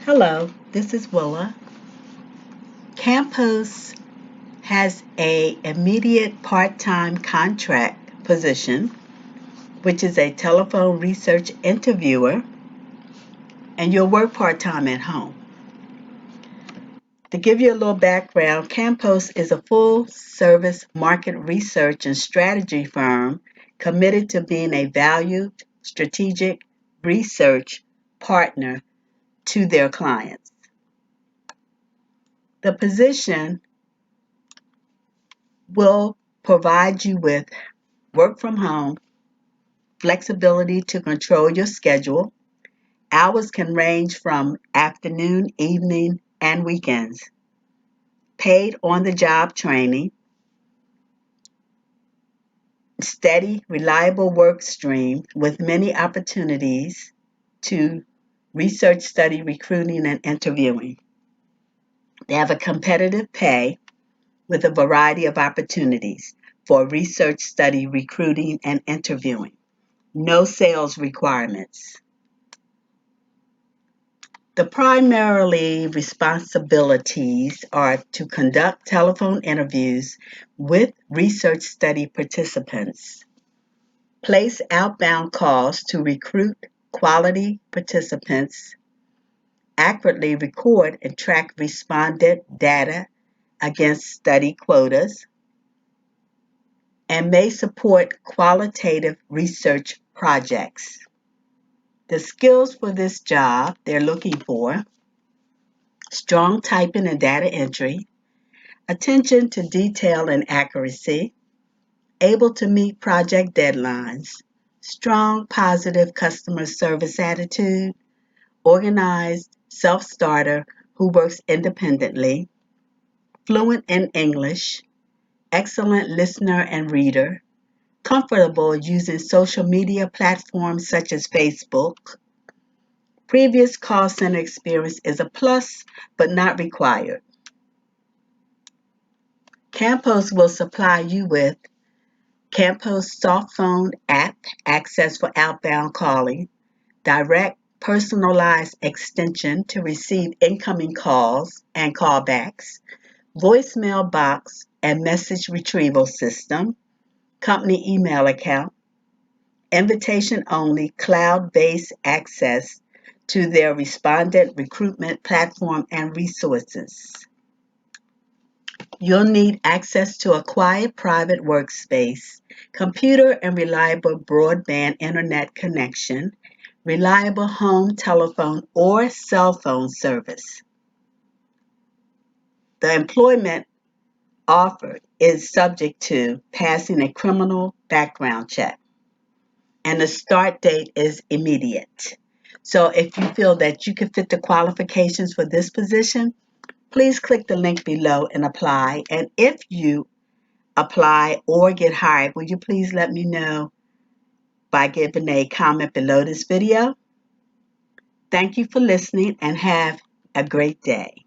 Hello, this is Willa. Campus has a immediate part-time contract position, which is a telephone research interviewer, and you'll work part-time at home. To give you a little background, Campos is a full-service market research and strategy firm committed to being a valued strategic research partner to their clients. The position will provide you with work from home, flexibility to control your schedule. Hours can range from afternoon, evening, and weekends. Paid on the job training, steady, reliable work stream with many opportunities to research, study, recruiting, and interviewing. They have a competitive pay with a variety of opportunities for research, study, recruiting, and interviewing. No sales requirements. The primarily responsibilities are to conduct telephone interviews with research study participants, place outbound calls to recruit quality participants, accurately record and track respondent data against study quotas, and may support qualitative research projects. The skills for this job they're looking for: strong typing and data entry, attention to detail and accuracy, able to meet project deadlines, strong positive customer service attitude, organized self-starter who works independently, fluent in English, excellent listener and reader, comfortable using social media platforms such as Facebook. Previous call center experience is a plus but not required. Campos will supply you with Campos soft phone app access for outbound calling, direct personalized extension to receive incoming calls and callbacks, voicemail box and message retrieval system, company email account, invitation only cloud based access to their respondent recruitment platform and resources. You'll need access to a quiet private workspace, computer and reliable broadband internet connection, reliable home telephone or cell phone service. The employment offered is subject to passing a criminal background check, and the start date is immediate. So if you feel that you can fit the qualifications for this position, please click the link below and apply. And if you apply or get hired, will you please let me know by giving a comment below this video? Thank you for listening and have a great day.